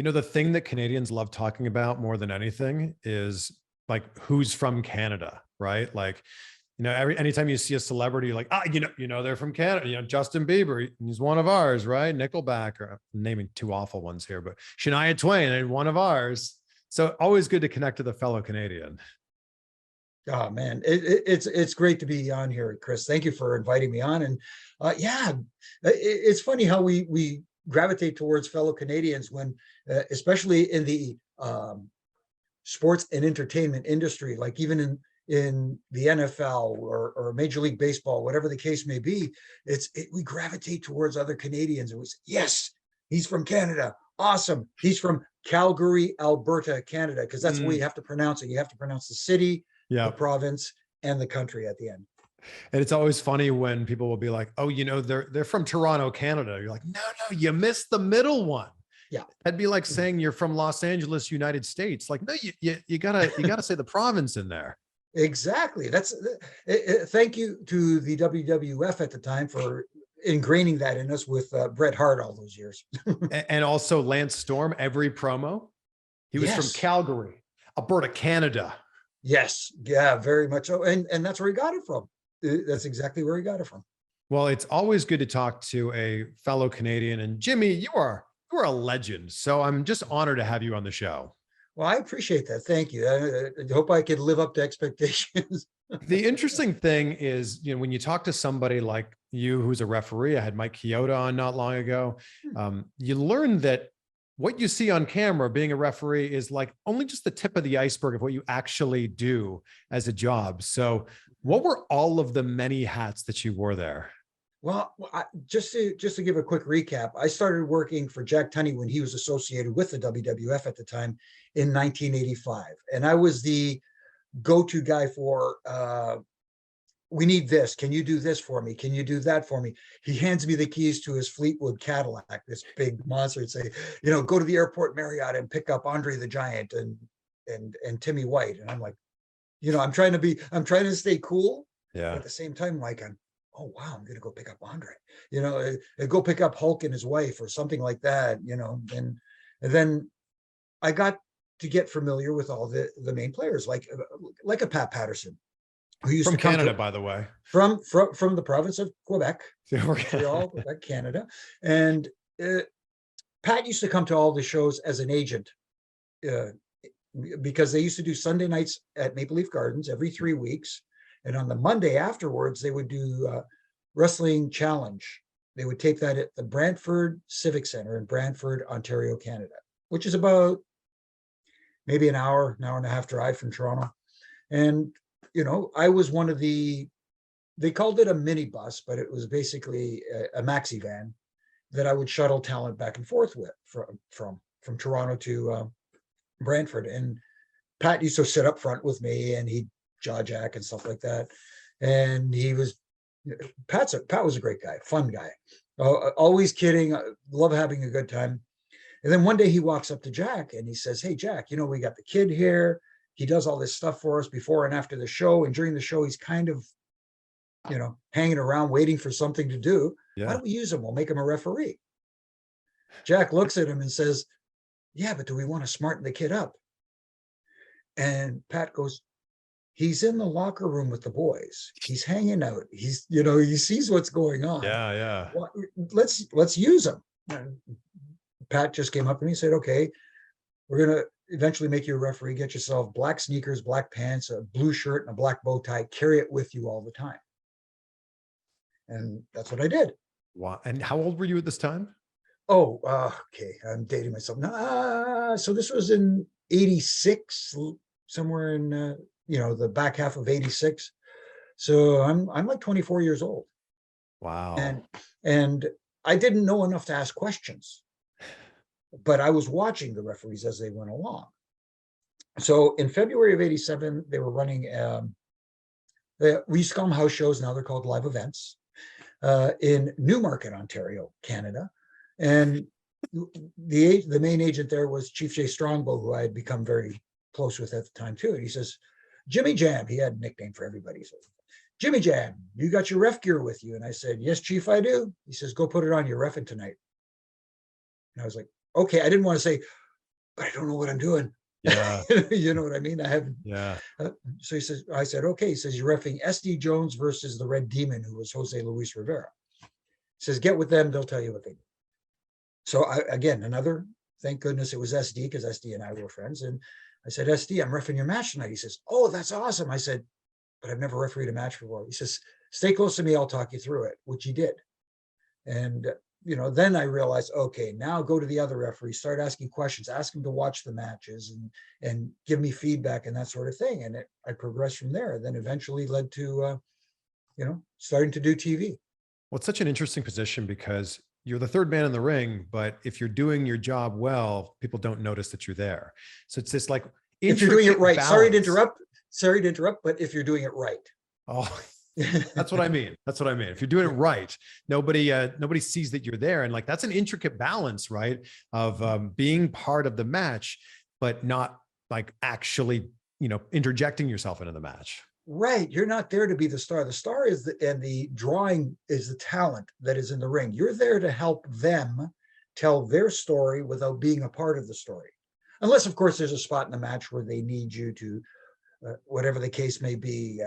The thing that Canadians love talking about more than anything is like who's from Canada, right? Like, anytime you see a celebrity, you're like, they're from Canada. Justin Bieber, he's one of ours, right? Nickelback, or I'm naming two awful ones here, but Shania Twain, and one of ours. So always good to connect with a fellow Canadian. Oh man, it's great to be on here, Chris. Thank you for inviting me on. And yeah, it's funny how we gravitate towards fellow Canadians when, especially in the sports and entertainment industry, like even in the NFL or Major League Baseball, whatever the case may be, we gravitate towards other Canadians. And we say, yes, he's from Canada. Awesome. He's from Calgary, Alberta, Canada, because that's the way you have to pronounce it. You have to pronounce the city, the province, and the country at the end. And it's always funny when people will be like, oh, they're from Toronto, Canada. You're like, no, you missed the middle one. Yeah. That'd be like saying you're from Los Angeles, United States. Like, no, you gotta say the province in there. Exactly. Thank you to the WWF at the time for ingraining that in us with Bret Hart all those years. And also Lance Storm, every promo. He was from Calgary, Alberta, Canada. Yes. Yeah, very much so. And that's where he got it from. That's exactly where he got it from. Well, it's always good to talk to a fellow Canadian. And Jimmy, you are a legend. So I'm just honored to have you on the show. Well, I appreciate that. Thank you. I hope I could live up to expectations. The interesting thing is, when you talk to somebody like you, who's a referee, I had Mike Chioda on not long ago. You learn that what you see on camera being a referee is like only just the tip of the iceberg of what you actually do as a job. So what were all of the many hats that you wore there? Well, just to give a quick recap, I started working for Jack Tunney when he was associated with the WWF at the time in 1985. And I was the go-to guy for, we need this. Can you do this for me? Can you do that for me? He hands me the keys to his Fleetwood Cadillac, this big monster, and say, go to the airport Marriott and pick up Andre the Giant and Timmy White. And I'm like, I'm trying to stay cool. Yeah. But at the same time, like oh wow, I'm gonna go pick up Andre, go pick up Hulk and his wife or something like that, and then I got to get familiar with all the main players, like a Pat Patterson, who used from to come Canada, by the way, from the province of Quebec, Montreal, Quebec, Canada, and Pat used to come to all the shows as an agent, because they used to do Sunday nights at Maple Leaf Gardens every 3 weeks. And on the Monday afterwards, they would do Wrestling Challenge. They would tape that at the Brantford Civic Center in Brantford, Ontario, Canada, which is about maybe an hour and a half drive from Toronto. And, I was one of they called it a minibus, but it was basically a maxi van that I would shuttle talent back and forth with from Toronto to Brantford. And Pat used to sit up front with me, and he'd jaw jack and stuff like that. And Pat was a great guy, fun guy, always kidding, love having a good time. And then one day he walks up to Jack and he says, hey, Jack, we got the kid here. He does all this stuff for us before and after the show. And during the show, he's kind of, hanging around waiting for something to do. Yeah. Why don't we use him? We'll make him a referee. Jack looks at him and says, yeah, but do we want to smarten the kid up? And Pat goes, he's in the locker room with the boys. He's hanging out. He's, he sees what's going on. Yeah. Well, let's use him. And Pat just came up to me and said, okay, we're going to eventually make you a referee. Get yourself black sneakers, black pants, a blue shirt, and a black bow tie. Carry it with you all the time. And that's what I did. Wow. And how old were you at this time? Oh, okay. I'm dating myself. So this was in 86, somewhere in, the back half of 86. So I'm like 24 years old. Wow. And I didn't know enough to ask questions, but I was watching the referees as they went along. So in February of 87, they were running, we used to call them house shows. Now they're called live events, in Newmarket, Ontario, Canada. And the main agent there was Chief Jay Strongbow, who I had become very close with at the time too. And he says, Jimmy Jam, he had a nickname for everybody. He says, Jimmy Jam, you got your ref gear with you? And I said, yes, Chief, I do. He says, go put it on, you're reffing tonight. And I was like, okay. I didn't want to say, but I don't know what I'm doing. Yeah. You know what I mean? I haven't. Yeah. So he says, I said, okay. He says, you're reffing SD Jones versus the Red Demon, who was Jose Luis Rivera. He says, get with them. They'll tell you what they do. So again, thank goodness it was SD, because SD and I were friends. And I said, SD, I'm reffing your match tonight. He says, oh, that's awesome. I said, but I've never refereed a match before. He says, stay close to me. I'll talk you through it, which he did. And, then I realized, okay, now go to the other referees, start asking questions, ask them to watch the matches and give me feedback and that sort of thing. And I progressed from there. Then eventually led to, starting to do TV. Well, it's such an interesting position because you're the third man in the ring, but if you're doing your job well, people don't notice that you're there. So it's this like, if you're doing it right, balance. Sorry to interrupt, but if you're doing it right. Oh, that's what I mean. That's what I mean. If you're doing it right, nobody sees that you're there. And like, that's an intricate balance, right? Of being part of the match, but not like actually, interjecting yourself into the match. Right. You're not there to be the star. The star is the drawing is the talent that is in the ring. You're there to help them tell their story without being a part of the story. Unless, of course, there's a spot in the match where they need you to, whatever the case may be,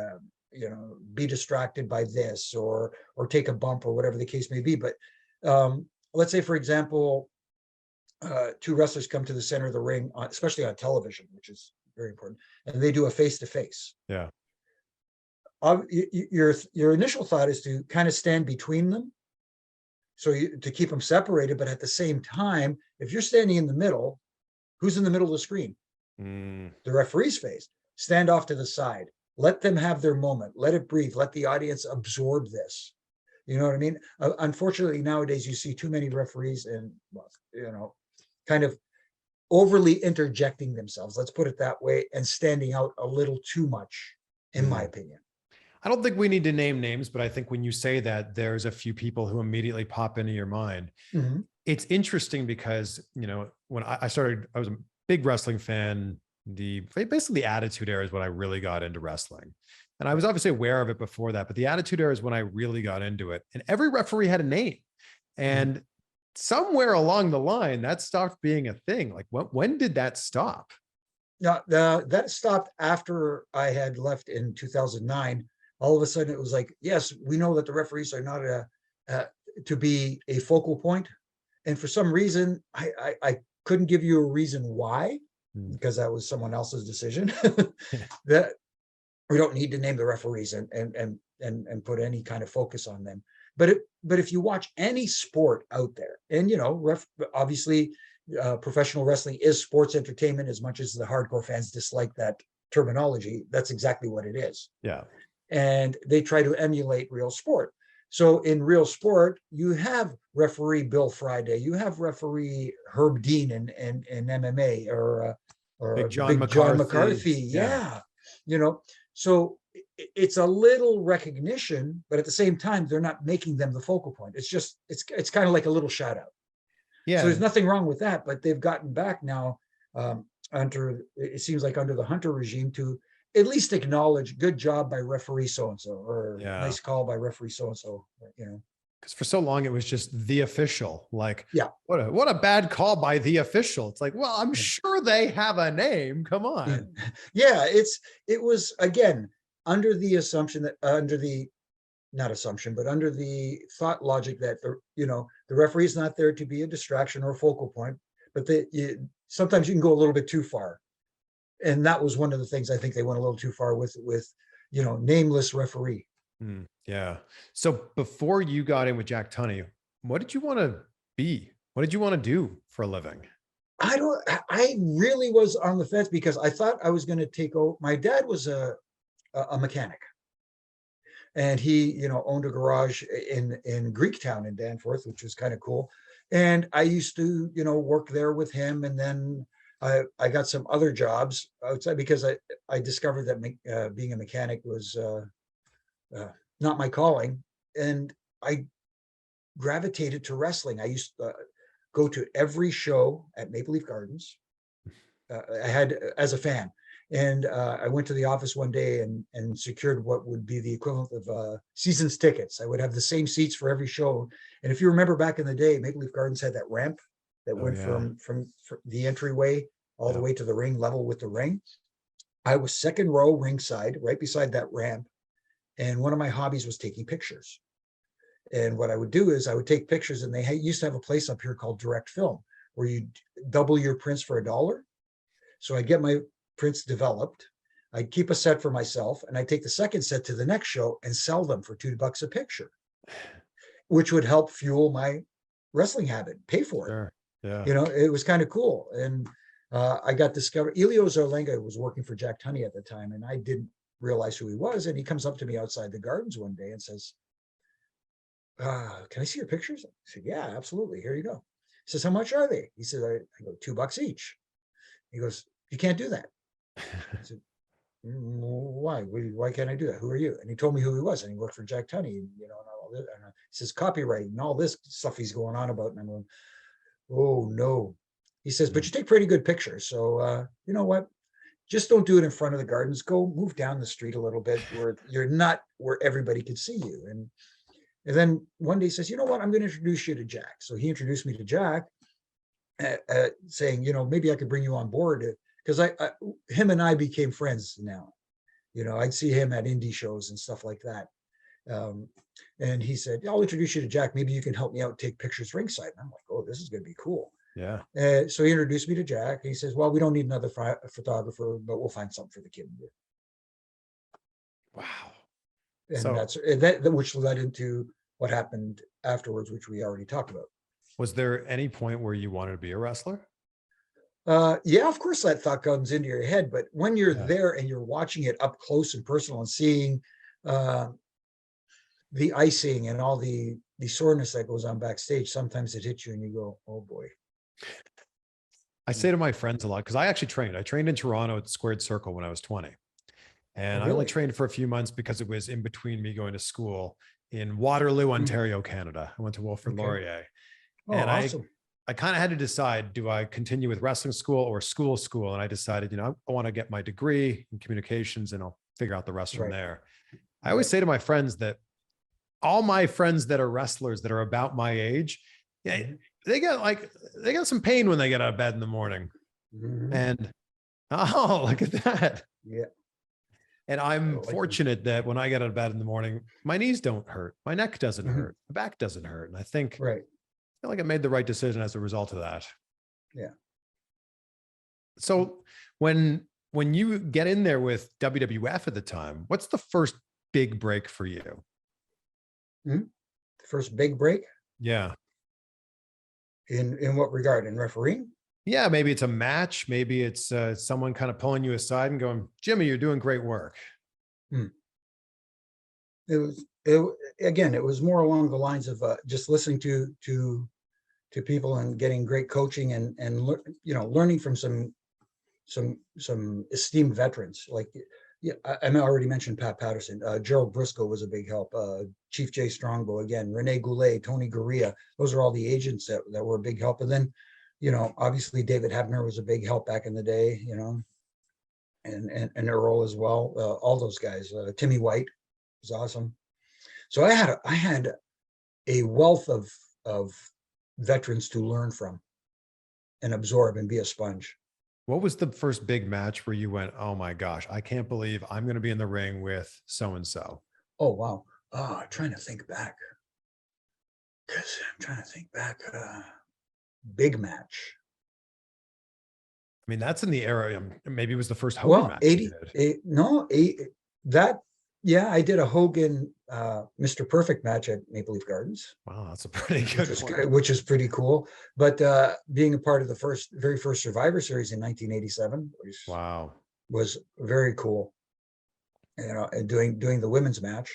be distracted by this or take a bump or whatever the case may be. But let's say, for example, two wrestlers come to the center of the ring, especially on television, which is very important, and they do a face-to-face. Yeah. Your initial thought is to kind of stand between them, so to keep them separated. But at the same time, if you're standing in the middle, who's in the middle of the screen? The referee's face. Stand off to the side. Let them have their moment. Let it breathe. Let the audience absorb this. You know what I mean? Unfortunately, nowadays you see too many referees and, kind of overly interjecting themselves. Let's put it that way, and standing out a little too much, in my opinion. I don't think we need to name names, but I think when you say that, there's a few people who immediately pop into your mind. Mm-hmm. It's interesting because, when I started, I was a big wrestling fan. Basically the Attitude Era is when I really got into wrestling. And I was obviously aware of it before that, but the Attitude Era is when I really got into it. And every referee had a name. And somewhere along the line, that stopped being a thing. Like, when did that stop? No, that stopped after I had left in 2009. All of a sudden it was like, yes, we know that the referees are not to be a focal point. And for some reason, I couldn't give you a reason why, because that was someone else's decision. That we don't need to name the referees and put any kind of focus on them. But if you watch any sport out there, and obviously professional wrestling is sports entertainment, as much as the hardcore fans dislike that terminology, that's exactly what it is. Yeah. And they try to emulate real sport. So in real sport, you have referee Bill Friday, you have referee Herb Dean in MMA, or Big John McCarthy. Yeah. So it's a little recognition, but at the same time, they're not making them the focal point. It's just, it's kind of like a little shout out. Yeah. So there's nothing wrong with that, but they've gotten back now it seems like under the Hunter regime, to at least acknowledge good job by referee so-and-so, or nice call by referee so-and-so, Because for so long it was just the official. Like, yeah, what a bad call by the official. It's like, well, I'm sure they have a name. Come on. Yeah, it was, again, under the assumption that under the thought logic that the referee is not there to be a distraction or a focal point, but sometimes you can go a little bit too far. And that was one of the things I think they went a little too far with nameless referee. Yeah. So before you got in with Jack Tunney, what did you want to be? What did you want to do for a living? I really was on the fence, because I thought I was going to take over. My dad was a mechanic, and he, owned a garage in Greektown in Danforth, which was kind of cool. And I used to, work there with him. And then I got some other jobs outside, because I discovered that being a mechanic was not my calling. And I gravitated to wrestling. I used to go to every show at Maple Leaf Gardens. I had, as a fan. And I went to the office one day and secured what would be the equivalent of season's tickets. I would have the same seats for every show. And if you remember back in the day, Maple Leaf Gardens had that ramp that went from the entryway all the way to the ring, level with the ring. I was second row ringside, right beside that ramp. And one of my hobbies was taking pictures. And what I would do is I would take pictures, and they used to have a place up here called Direct Film, where you double your prints for $1. So I'd get my prints developed. I'd keep a set for myself, and I'd take the second set to the next show and sell them for $2 a picture, which would help fuel my wrestling habit, pay for it. Sure. Yeah. You know, it was kind of cool. And I got discovered. Elio Zarlenga was working for Jack Tunney at the time, and I didn't realize who he was. And he comes up to me outside the gardens one day and says, can I see your pictures? I said, yeah, absolutely. Here you go. He says, how much are they? He said, I go, $2 each. He goes, you can't do that. I said, why? Why can't I do that? Who are you? And he told me who he was, and he worked for Jack Tunney, and, you know, and all this. And he says copyright and all this stuff he's going on about. And I'm going, oh no. He says, but you take pretty good pictures. So you know what? Just don't do it in front of the gardens. Go move down the street a little bit where you're not where everybody can see you. And then one day he says, you know what? I'm going to introduce you to Jack. So he introduced me to Jack, saying, you know, maybe I could bring you on board, because him and I became friends now. You know, I'd see him at indie shows and stuff like that. And he said, I'll introduce you to Jack. Maybe you can help me out, take pictures ringside. And I'm like, oh, this is going to be cool. Yeah. So he introduced me to Jack. He says, well, we don't need another photographer, but we'll find something for the kid. Wow. And So- that's that, which led into what happened afterwards, which we already talked about. Was there any point where you wanted to be a wrestler? Yeah, of course that thought comes into your head, but when you're Yeah. there and you're watching it up close and personal and seeing the icing and all the soreness that goes on backstage, sometimes it hits you and you go, oh boy. I say to my friends a lot, because I actually trained. I trained in Toronto at Squared Circle when I was 20. And Oh, I only really? trained for a few months because it was in between me going to school in Waterloo, Ontario, Canada. I went to Wilfrid Okay. Laurier. Oh, And awesome. I kind of had to decide, do I continue with wrestling school or school? And I decided, you know, I want to get my degree in communications and I'll figure out the rest from Right. there. I always say to my friends that all my friends that are wrestlers that are about my age, yeah, Mhm. they got some pain when they get out of bed in the morning. Mhm. And oh, look at that. Yeah. And I I'm like it. fortunate that when I get out of bed in the morning, my knees don't hurt, my neck doesn't Mhm. hurt, my back doesn't hurt. And I think I Right. feel like I made the right decision as a result of that. Yeah. So when you get in there with WWF at the time, what's the first big break for you? The first big break Yeah. in what regard? In refereeing? Yeah, maybe it's a match. Maybe it's someone kind of pulling you aside and going, Jimmy, you're doing great work. It was more along the lines of just listening to people and getting great coaching and you know, learning from some esteemed veterans. Like, yeah, I already mentioned Pat Patterson. Gerald Briscoe was a big help. Chief Jay Strongbow again, Rene Goulet, Tony Gurria. Those are all the agents that were a big help. And then, you know, obviously David Hebner was a big help back in the day. You know, and Earl as well. All those guys. Timmy White was awesome. So I had a wealth of veterans to learn from and absorb and be a sponge. What was the first big match where you went, oh my gosh, I can't believe I'm going to be in the ring with so-and-so? Oh, wow. I'm trying to think back. Big match. I mean, that's in the era. Maybe it was the first Hogan match. 80, yeah, I did a Hogan Mr. Perfect match at Maple Leaf Gardens. Wow, that's a pretty good one. Which is pretty cool. But being a part of the very first Survivor Series in 1987 Wow, was very cool. You know, and doing the women's match,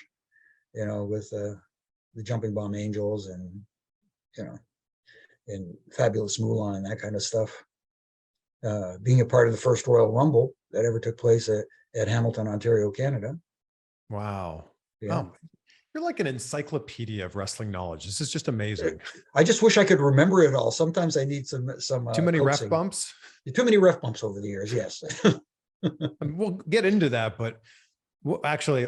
you know, with the Jumping Bomb Angels and, you know, and Fabulous Moolah and that kind of stuff. Being a part of the first Royal Rumble that ever took place at Hamilton, Ontario, Canada. wow. Yeah. Oh, you're like an encyclopedia of wrestling knowledge. This is just amazing. I just wish I could remember it all. Sometimes I need some Too many ref coaxing. bumps. Too many ref bumps over the years. Yes. We'll get into that, but actually,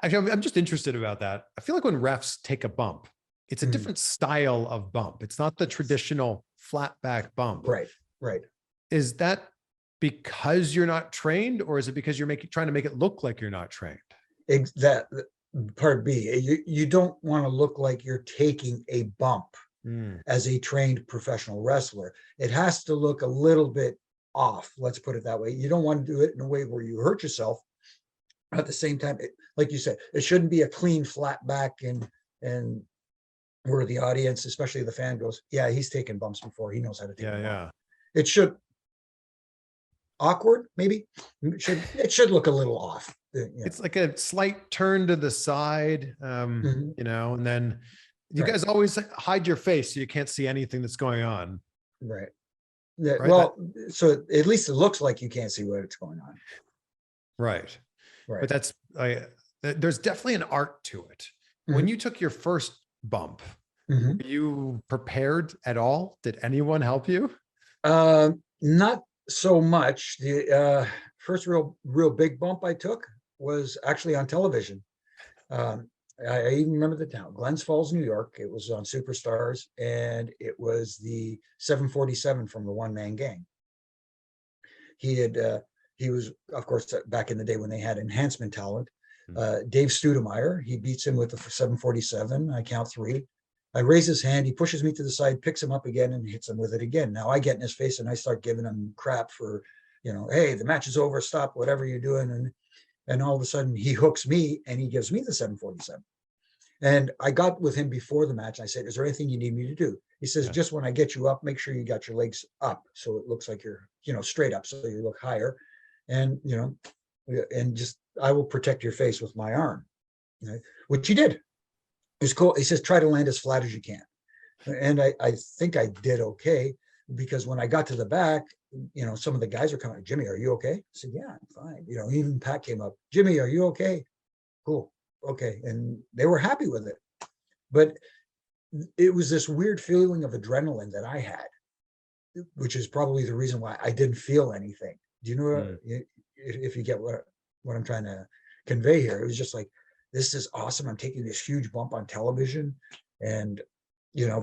I'm just interested about that. I feel like when refs take a bump, it's a different style of bump. It's not the traditional flat back bump. Right. Is that because you're not trained, or is it because you're trying to make it look like you're not trained? That part B, you don't want to look like you're taking a bump as a trained professional wrestler. It has to look a little bit off. Let's put it that way. You don't want to do it in a way where you hurt yourself. At the same time, like you said, it shouldn't be a clean, flat back and where the audience, especially the fan, goes, yeah, he's taken bumps before. He knows how to take a bump. It should awkward, maybe. It should look a little off. It's like a slight turn to the side, and then you guys always hide your face so you can't see anything that's going on. Right. Yeah, right. Well, so at least it looks like you can't see what's going on. Right. But that's there's definitely an art to it. When you took your first bump, were you prepared at all? Did anyone help you? Not so much. The first real big bump I took was actually on television. I even remember the town, Glens Falls, New York. It was on Superstars, and it was the 747 from the One Man Gang. He was, of course, back in the day when they had enhancement talent. Dave Studemeyer, he beats him with the 747. I count 3. I raise his hand. He pushes me to the side, picks him up again, and hits him with it again. Now I get in his face and I start giving him crap for, hey, the match is over. Stop whatever you're doing. And all of a sudden he hooks me and he gives me the 747. And I got with him before the match. I said, is there anything you need me to do? He says, just when I get you up, make sure you got your legs up. So it looks like you're, straight up. So you look higher. And, and just, I will protect your face with my arm, which he did. It was cool. He says, try to land as flat as you can. And I think I did okay, because when I got to the back, some of the guys are coming, Jimmy, are you okay? I said, yeah, I'm fine. Even Pat came up, Jimmy, are you okay? Cool. Okay. And they were happy with it. But it was this weird feeling of adrenaline that I had, which is probably the reason why I didn't feel anything. Do you know if you get what I'm trying to convey here? It was just like, this is awesome. I'm taking this huge bump on television, and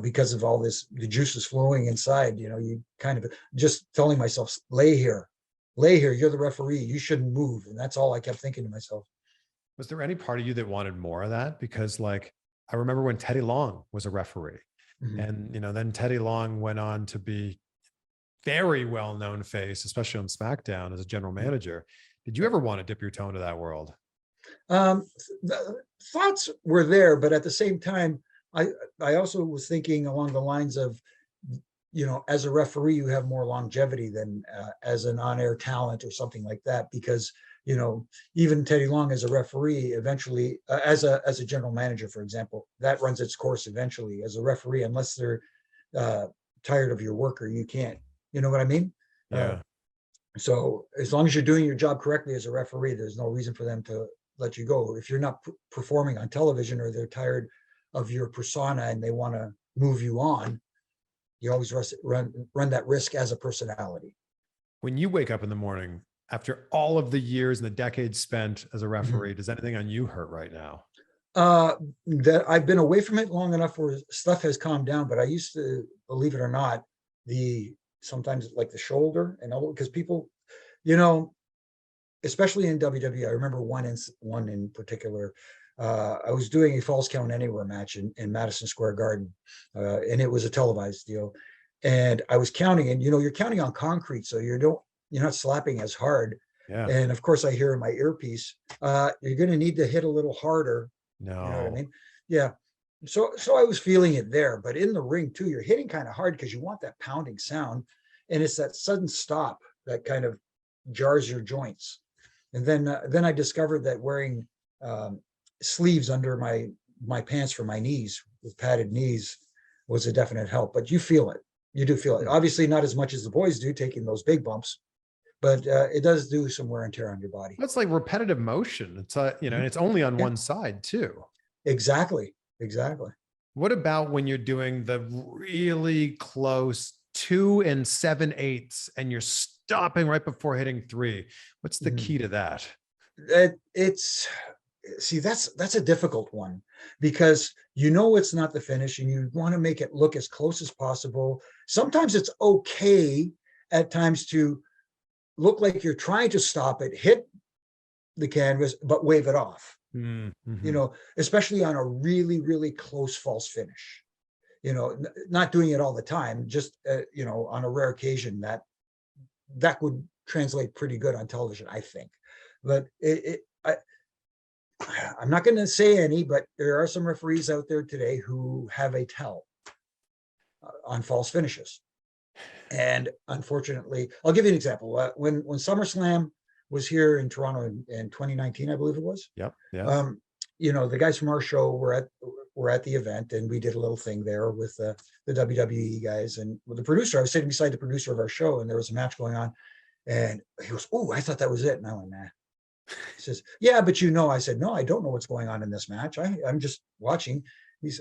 because of all this, the juice is flowing inside. You kind of just telling myself, lay here. You're the referee. You shouldn't move. And that's all I kept thinking to myself. Was there any part of you that wanted more of that? Because I remember when Teddy Long was a referee, and then Teddy Long went on to be very well-known face, especially on SmackDown, as a general manager. Did you ever want to dip your toe into that world? The thoughts were there, but at the same time, I also was thinking along the lines of, as a referee, you have more longevity than as an on-air talent or something like that, because even Teddy Long as a referee, eventually, as a general manager, for example, that runs its course eventually. As a referee, unless they're tired of your work, or you can't, you know what I mean? Yeah. So as long as you're doing your job correctly as a referee, there's no reason for them to let you go. If you're not performing on television, or they're tired of your persona and they want to move you on, you always run that risk as a personality. When you wake up in the morning, after all of the years and the decades spent as a referee, does anything on you hurt right now? That I've been away from it long enough where stuff has calmed down, but I used to, believe it or not, sometimes like the shoulder and all, because people, especially in WWE, I remember one in particular. I was doing a Falls Count Anywhere match in Madison Square Garden, and it was a televised deal. And I was counting, and you're counting on concrete, so you're not slapping as hard. Yeah. And of course, I hear in my earpiece, you're going to need to hit a little harder. No. You know what I mean? Yeah. So I was feeling it there, but in the ring too, you're hitting kind of hard because you want that pounding sound, and it's that sudden stop that kind of jars your joints. And then I discovered that wearing sleeves under my pants for my knees, with padded knees, was a definite help. But you feel it. You do feel it. Obviously not as much as the boys do, taking those big bumps, but it does do some wear and tear on your body. It's like repetitive motion. It's and it's only on one side too. Exactly. What about when you're doing the really close 2 7/8 and you're stopping right before hitting 3? What's the key to that? That's a difficult one, because it's not the finish and you want to make it look as close as possible. Sometimes it's okay at times to look like you're trying to stop it, hit the canvas, but wave it off. Mm-hmm. Especially on a really, really close false finish. Not doing it all the time, just on a rare occasion that would translate pretty good on television, I think. But I'm not going to say any, but there are some referees out there today who have a tell on false finishes. And unfortunately, I'll give you an example. When SummerSlam was here in Toronto in 2019, I believe it was. Yep. Yeah. The guys from our show were at the event, and we did a little thing there with the WWE guys and with the producer. I was sitting beside the producer of our show, and there was a match going on, and he goes, "Oh, I thought that was it." And I went, "Nah." He says, "Yeah, but I said, "No, I don't know what's going on in this match. I'm just watching." He goes,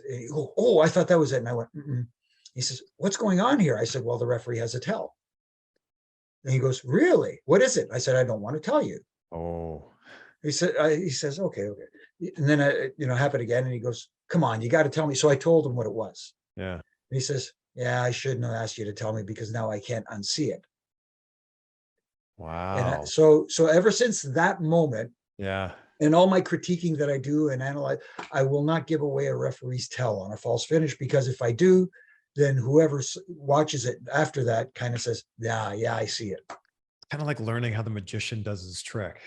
"Oh, I thought that was it." And I went, "Mm-mm." He says, "What's going on here?" I said, "Well, the referee has a tell." And he goes, "Really? What is it?" I said, "I don't want to tell you." Oh. He says, "Okay." And then happened again, and he goes, "Come on, you got to tell me." So I told him what it was. Yeah. And he says, "Yeah, I shouldn't have asked you to tell me because now I can't unsee it." Wow. And so ever since that moment, yeah. And all my critiquing that I do and analyze, I will not give away a referee's tell on a false finish, because if I do, then whoever watches it after that kind of says, yeah, I see it. Kind of like learning how the magician does his trick.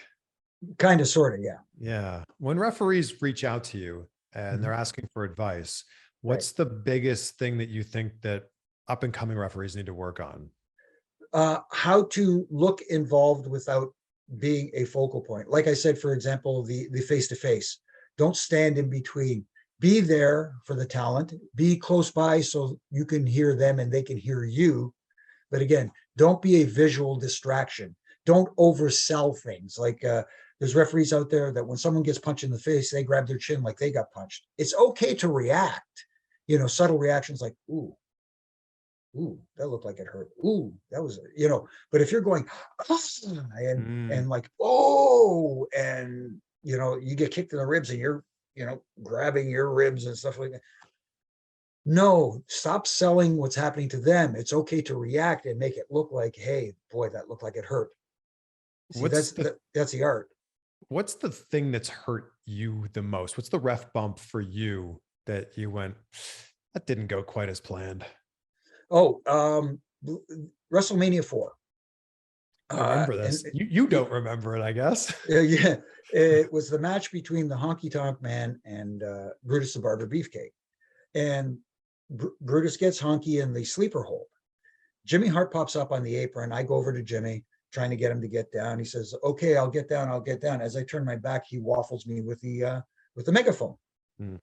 Kind of, sort of, yeah. Yeah. When referees reach out to you and they're asking for advice, what's the biggest thing that you think that up and coming referees need to work on? How to look involved without being a focal point. Like I said, for example, the face-to-face. Don't stand in between. Be there for the talent. Be close by so you can hear them and they can hear you. But again, don't be a visual distraction. Don't oversell things. Like there's referees out there that when someone gets punched in the face, they grab their chin like they got punched. It's okay to react. Subtle reactions like, ooh, that looked like it hurt. Ooh, that was, but if you're going, and like, oh, and, you get kicked in the ribs and you're, grabbing your ribs and stuff like that. No, stop selling what's happening to them. It's okay to react and make it look like, hey, boy, that looked like it hurt. See, that's the art. What's the thing that's hurt you the most? What's the ref bump for you that you went, that didn't go quite as planned? Oh, WrestleMania 4. I remember this. You don't remember it, I guess. Yeah, it was the match between the Honky Tonk Man and Brutus the Barber Beefcake. And Brutus gets Honky in the sleeper hold. Jimmy Hart pops up on the apron. I go over to Jimmy, trying to get him to get down. He says, "Okay, I'll get down. I'll get down." As I turn my back, he waffles me with the megaphone,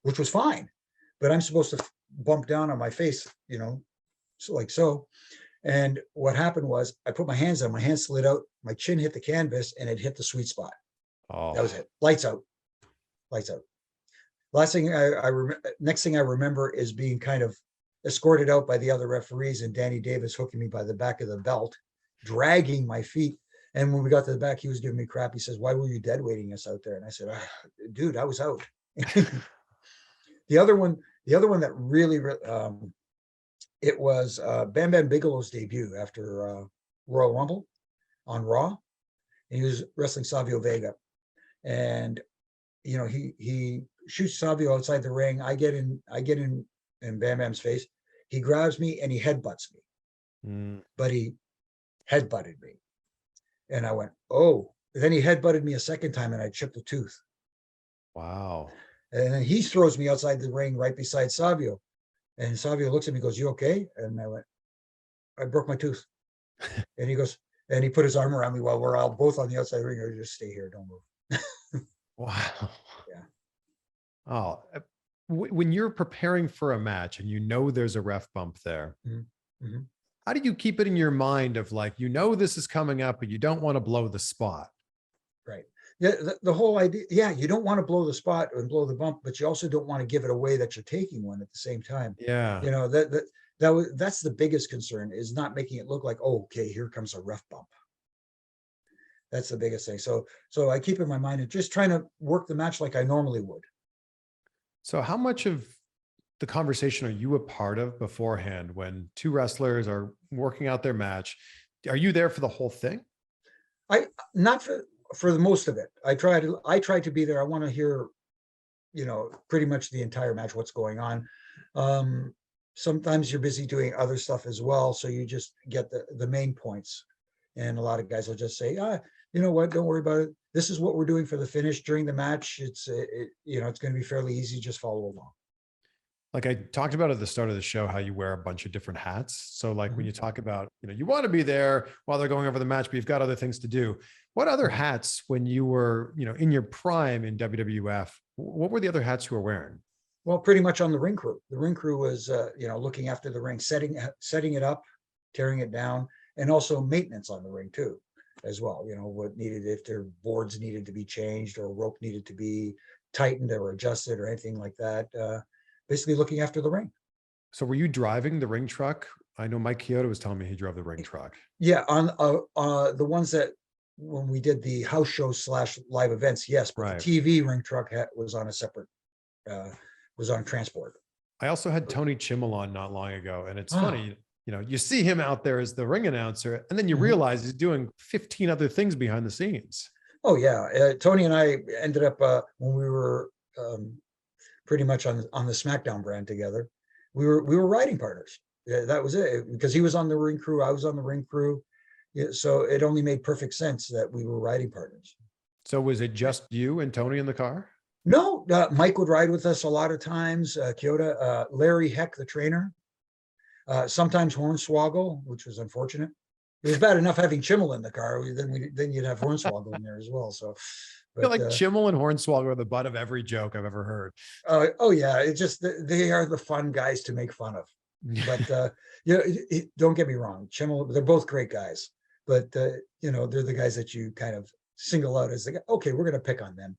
which was fine. But I'm supposed to bump down on my face, so like so. And what happened was I put my hands on, my hands slid out, my chin hit the canvas, and it hit the sweet spot. Oh, that was it. Lights out. Next thing I remember is being kind of escorted out by the other referees and Danny Davis hooking me by the back of the belt, dragging my feet. And when we got to the back, he was giving me crap. He says, "Why were you dead weighting us out there?" And I said, "Dude, I was out." The other one that really, it was Bam Bigelow's debut after Royal Rumble on Raw. And he was wrestling Savio Vega. And, he shoots Savio outside the ring. I get in Bam Bam's face. He grabs me and he headbutts me. But he headbutted me. And I went, oh. Then he headbutted me a second time and I chipped a tooth. Wow. And then he throws me outside the ring right beside Savio. And Savio looks at me and goes, "You okay?" And I went, "I broke my tooth." And he goes, and he put his arm around me while we're all both on the outside ring. I just stay here, don't move. Wow. Yeah. Oh, when you're preparing for a match and there's a ref bump there, how do you keep it in your mind of like, this is coming up, but you don't want to blow the spot? Right. Yeah, the whole idea. Yeah, you don't want to blow the spot and blow the bump, but you also don't want to give it away that you're taking one at the same time. Yeah. That's the biggest concern, is not making it look like, oh, okay, here comes a ref bump. That's the biggest thing. So I keep in my mind and just trying to work the match like I normally would. So how much of the conversation are you a part of beforehand when two wrestlers are working out their match? Are you there for the whole thing? I not for the most of it. I try to be there. I want to hear, pretty much the entire match, what's going on. Sometimes you're busy doing other stuff as well, so you just get the main points. And a lot of guys will just say, you know what, don't worry about it. This is what we're doing for the finish during the match. It's going to be fairly easy. Just follow along. Like I talked about at the start of the show, how you wear a bunch of different hats. So like when you talk about, you want to be there while they're going over the match, but you've got other things to do. What other hats, when you were, in your prime in WWF, what were the other hats you were wearing? Well, pretty much on the ring crew. The ring crew was, looking after the ring, setting it up, tearing it down, and also maintenance on the ring too, as well. What needed, if their boards needed to be changed or rope needed to be tightened or adjusted or anything like that. Basically looking after the ring. So were you driving the ring truck? I know Mike Chioda was telling me he drove the ring truck. Yeah, on the ones that when we did the house show / live events, yes, but Right. the TV ring truck was on a separate, was on transport. I also had Tony Chimmel on not long ago, and it's funny, you see him out there as the ring announcer, and then you realize he's doing 15 other things behind the scenes. Oh yeah, Tony and I ended up when we were pretty much on the SmackDown brand together. We were riding partners. That was it, because he was on the ring crew, I was on the ring crew. Yeah, so it only made perfect sense that we were riding partners. So was it just you and Tony in the car? No, Mike would ride with us a lot of times. Chioda, Larry Heck, the trainer. Sometimes Hornswoggle, which was unfortunate. It was bad enough having Chimmel in the car. Then you'd have Hornswoggle in there as well. So, I feel like Chimmel and Hornswoggle are the butt of every joke I've ever heard. Oh yeah, it's just they are the fun guys to make fun of. But don't get me wrong, Chimmel, they're both great guys. But they're the guys that you kind of single out as okay, we're going to pick on them.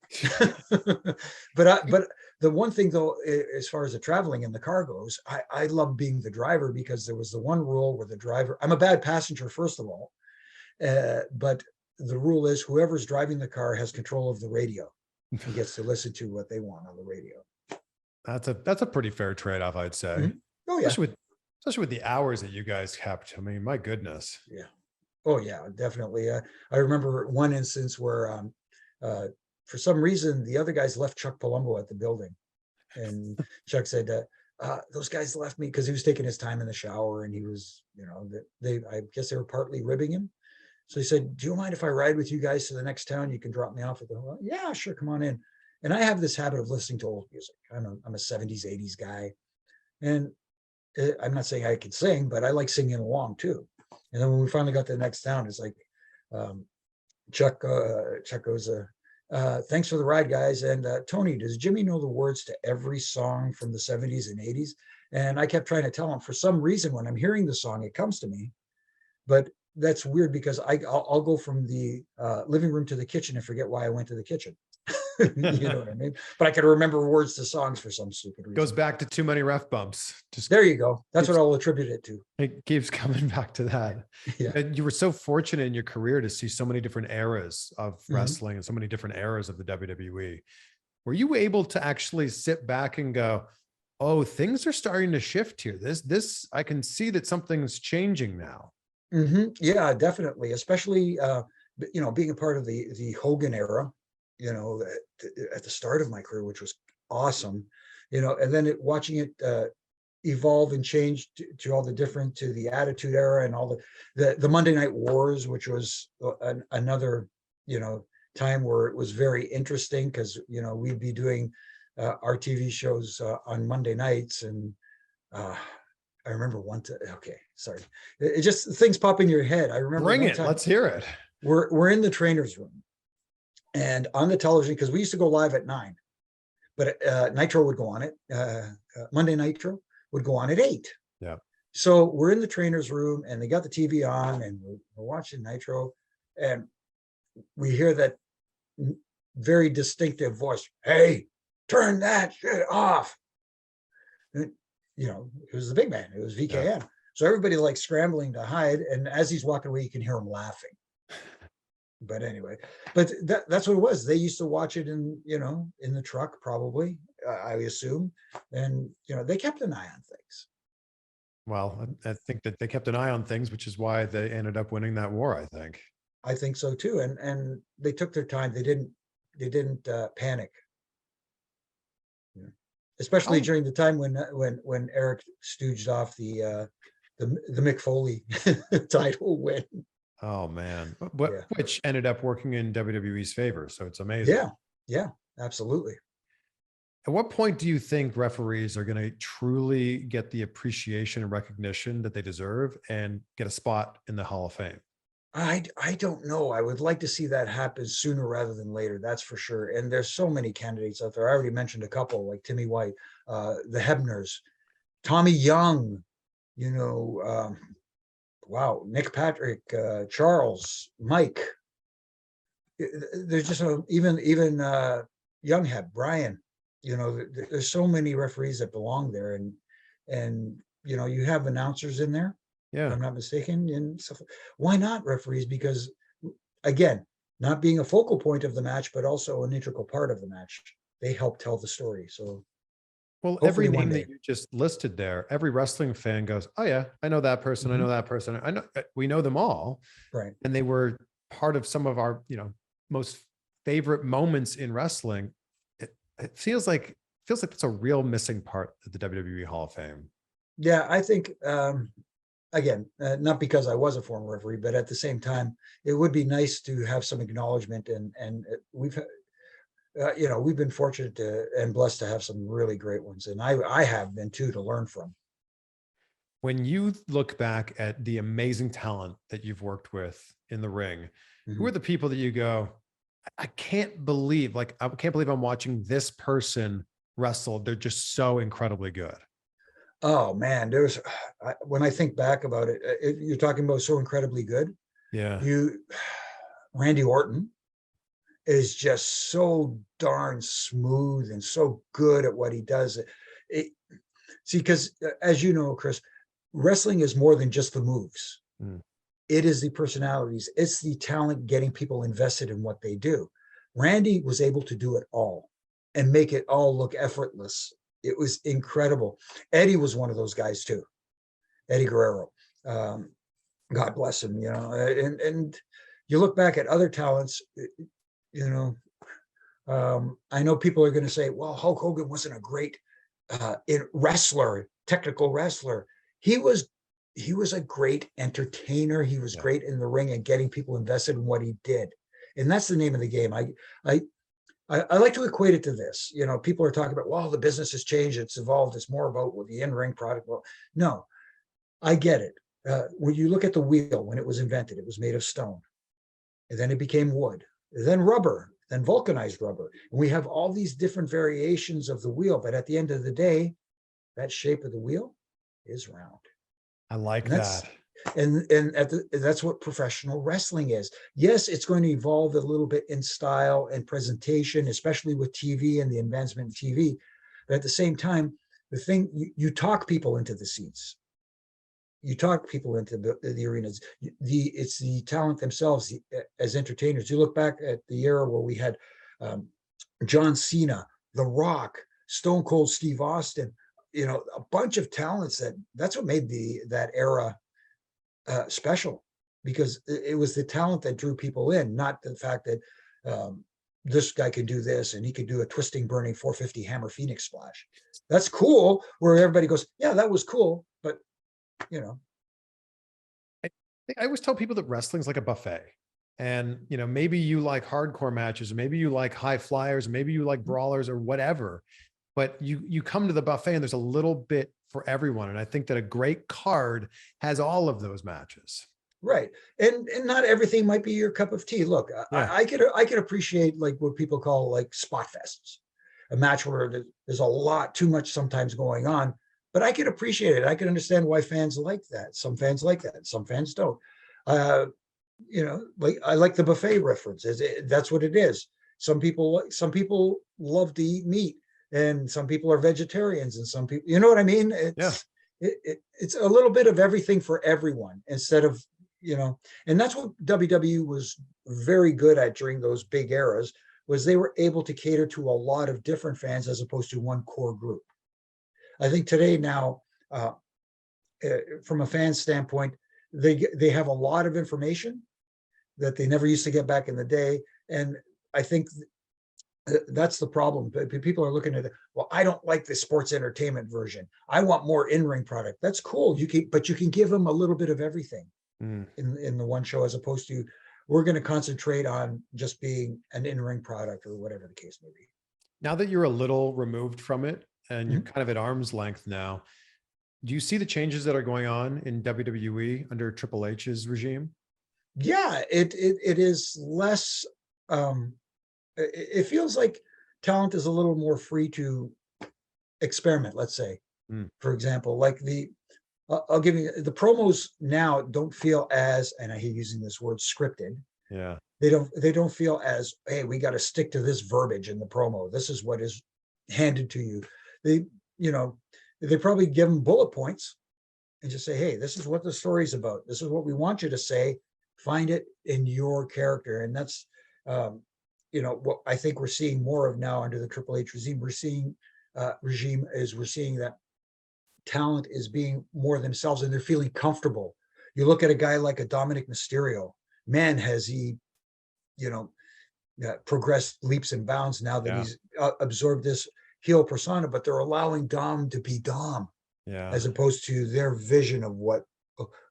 But the one thing though, as far as the traveling in the car goes, I love being the driver, because there was the one rule where the driver, I'm a bad passenger, first of all, but the rule is whoever's driving the car has control of the radio. He gets to listen to what they want on the radio. That's a pretty fair trade-off, I'd say. Mm-hmm. Oh yeah, especially with the hours that you guys kept. I mean, my goodness. Yeah. Oh yeah, definitely. I remember one instance where for some reason the other guys left Chuck Palumbo at the building, and Chuck said, those guys left me, because he was taking his time in the shower, and he was, I guess they were partly ribbing him. So he said, do you mind if I ride with you guys to the next town? You can drop me off at the hotel. Yeah, sure, come on in. And I have this habit of listening to old music. I'm a 70s, 80s guy. And I'm not saying I can sing, but I like singing along too. And then when we finally got to the next town, it's like, Chuck goes, thanks for the ride, guys. And Tony, does Jimmy know the words to every song from the 70s and 80s? And I kept trying to tell him, for some reason, when I'm hearing the song, it comes to me. But that's weird, because I'll go from the living room to the kitchen and forget why I went to the kitchen. You know what I mean? But I can remember words to songs for some stupid reason. Goes back to too many ref bumps. Just there you go. That's what I'll attribute it to. It keeps coming back to that. Yeah. And you were so fortunate in your career to see so many different eras of wrestling and so many different eras of the WWE. Were you able to actually sit back and go, oh, things are starting to shift here? This I can see that something's changing now. Yeah, definitely. Especially, being a part of the Hogan era, at the start of my career, which was awesome, and then watching it evolve and change to all the different, to the Attitude Era and all the Monday Night Wars, which was another, time where it was very interesting, because, we'd be doing our TV shows on Monday nights. And I remember okay, sorry. It just, things pop in your head. I remember. Bring it. Let's hear it. We're in the trainer's room, and on the television, because we used to go live at 9, but Nitro would go on it. Monday Nitro would go on at 8. Yeah. So we're in the trainer's room, and they got the TV on, and we're watching Nitro, and we hear that very distinctive voice, "Hey, turn that shit off." And, it was the big man. It was VKM. Yeah. So everybody like scrambling to hide. And as he's walking away, you can hear him laughing. But anyway, that's what it was. They used to watch it in the truck, probably, I assume. And, they kept an eye on things. Well, I think that they kept an eye on things, which is why they ended up winning that war, I think. I think so too. And they took their time. They didn't panic. Yeah. Especially How during the time when Eric stooged off the Mick Foley title win. Oh man, Yeah. which ended up working in WWE's favor. So it's amazing. Yeah. Yeah. Absolutely. At what point do you think referees are going to truly get the appreciation and recognition that they deserve and get a spot in the Hall of Fame? I don't know. I would like to see that happen sooner rather than later. That's for sure. And there's so many candidates out there. I already mentioned a couple, like Timmy White, the Hebners, Tommy Young, you know, wow, Nick Patrick, Charles, Mike. There's just even Young Heb, Brian. You know, there's so many referees that belong there, and you know, you have announcers in there, if Yeah. I'm not mistaken, and stuff. Why not referees? Because again, not being a focal point of the match, but also an integral part of the match. They help tell the story. So Well, every hopefully one name day. that you just listed there, every wrestling fan goes, "Oh yeah, I know that person. I know Mhm. that person. I know we know them all." Right. And they were part of some of our, most favorite moments in wrestling. It feels like it's a real missing part of the WWE Hall of Fame. Yeah, I think again, not because I was a former referee, but at the same time, it would be nice to have some acknowledgement. And we've been fortunate to and blessed to have some really great ones, and I have been too, to learn from. When you look back at the amazing talent that you've worked with in the ring, who Mhm. are the people that you go, I can't believe, I'm watching this person wrestle. They're just so incredibly good. Oh man, when I think back about it, you're talking about so incredibly good. Yeah. You, Randy Orton is just so darn smooth and so good at what he does. It, See, because as you know, Chris, wrestling is more than just the moves. Mm. It is the personalities. It's the talent getting people invested in what they do. Randy was able to do it all and make it all look effortless. It was incredible. Eddie was one of those guys too. Eddie Guerrero. Um, God bless him, and you look back at other talents, you know, I know people are going to say, well, Hulk Hogan wasn't a great technical wrestler. He was he was a great entertainer. He was Yeah. great in the ring and getting people invested in what he did. And that's the name of the game. I I like to equate it to this. People are talking about, well, the business has changed, it's evolved, it's more about what the in-ring product. Well, no, I get it. When you look at the wheel, when it was invented, it was made of stone, and then it became wood, then rubber, then vulcanized rubber. And we have all these different variations of the wheel, but at the end of the day, that shape of the wheel is round. I like And that's that. that's what professional wrestling is. Yes, it's going to evolve a little bit in style and presentation, especially with TV and the advancement of TV. But at the same time, the thing you talk people into the seats. You talk people into the arenas. It's the talent themselves as entertainers. You look back at the era where we had John Cena, The Rock, Stone Cold Steve Austin, a bunch of talents that's what made that era special, because it was the talent that drew people in, not the fact that this guy can do this and he could do a twisting, burning 450 hammer Phoenix splash. That's cool. Where everybody goes, yeah, that was cool, but you know, I always tell people that wrestling's like a buffet. And, maybe you like hardcore matches, or maybe you like high flyers, or maybe you like brawlers or whatever, but you come to the buffet and there's a little bit for everyone. And I think that a great card has all of those matches. right. And not everything might be your cup of tea. Look, Yeah. I could appreciate like what people call like spot fests, a match where there's a lot too much sometimes going on, but I could appreciate it. I could understand why fans like that. Some fans like that, some fans don't. Uh, like I like the buffet reference. That's what it is. Some people love to eat meat, and some people are vegetarians, and some people, you know what I mean? Yeah. It's a little bit of everything for everyone, instead of, and that's what WWE was very good at during those big eras, was they were able to cater to a lot of different fans as opposed to one core group. I think today now, uh, from a fan standpoint, they have a lot of information, that they never used to get back in the day. And I think that's the problem. People are looking at it. Well, I don't like the sports entertainment version. I want more in-ring product. That's cool. But you can give them a little bit of everything in the one show, as opposed to we're going to concentrate on just being an in-ring product or whatever the case may be. Now that you're a little removed from it and you're kind of at arm's length now, do you see the changes that are going on in WWE under Triple H's regime? Yeah, it is less. It feels like talent is a little more free to experiment. Let's say, for example, like I'll give you the promos now don't feel as, and I hate using this word, scripted. Yeah. They don't feel as, hey, we got to stick to this verbiage in the promo. This is what is handed to you. They probably give them bullet points and just say, hey, this is what the story's about. This is what we want you to say. Find it in your character. And that's, what I think we're seeing more of now under the Triple H regime. We're seeing that talent is being more themselves and they're feeling comfortable. You look at a guy like a Dominic Mysterio, man, has he, progressed leaps and bounds now that he's absorbed this heel persona, but they're allowing Dom to be Dom, as opposed to their vision of what,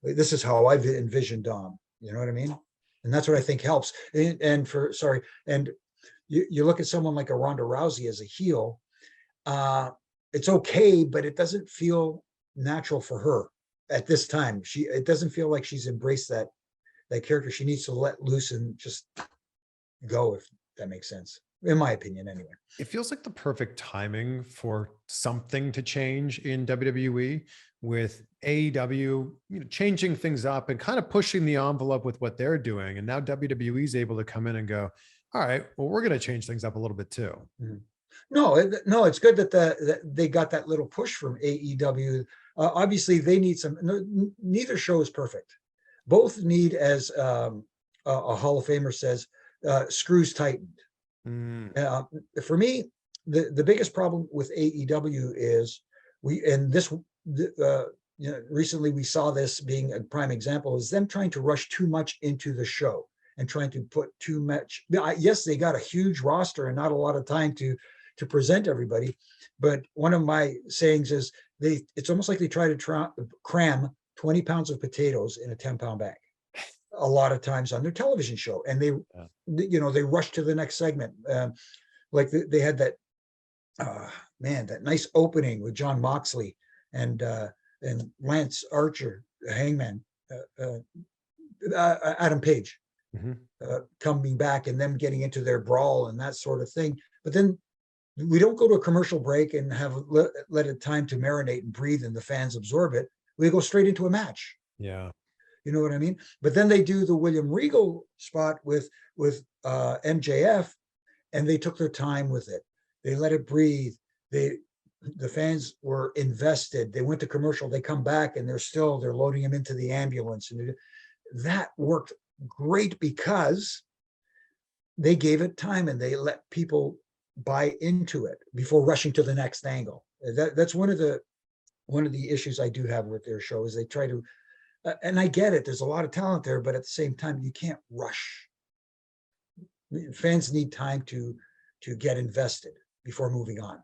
this is how I envision Dom. You know what I mean? And that's what I think helps. And you look at someone like a Ronda Rousey as a heel, it's okay, but it doesn't feel natural for her at this time. It doesn't feel like she's embraced that character. She needs to let loose and just go, if that makes sense, in my opinion, anyway. It feels like the perfect timing for something to change in WWE, with AEW, changing things up and kind of pushing the envelope with what they're doing. And now WWE is able to come in and go, all right, well, we're going to change things up a little bit too. No, it's good that they got that little push from AEW. Obviously, they need some. Neither show is perfect. Both need, as a Hall of Famer says, screws tightened. For me, the biggest problem with AEW is recently we saw this being a prime example, is them trying to rush too much into the show and trying to put too much. Yes, they got a huge roster and not a lot of time to present everybody. But one of my sayings is it's almost like they try to cram 20 pounds of potatoes in a 10-pound bag a lot of times on their television show. And they rush to the next segment. Like they had that, that nice opening with John Moxley and Lance Archer, Hangman, Adam Page, coming back and them getting into their brawl and that sort of thing. But then we don't go to a commercial break and have let it time to marinate and breathe and the fans absorb it. We go straight into a match. Yeah. You know what I mean? But then they do the William Regal spot with MJF, and they took their time with it. They let it breathe. The fans were invested. They went to commercial. They come back and they're loading him into the ambulance. And that worked great because they gave it time and they let people buy into it before rushing to the next angle. That's one of the issues I do have with their show, is they try to, and I get it, there's a lot of talent there, but at the same time, you can't rush. Fans need time to get invested before moving on.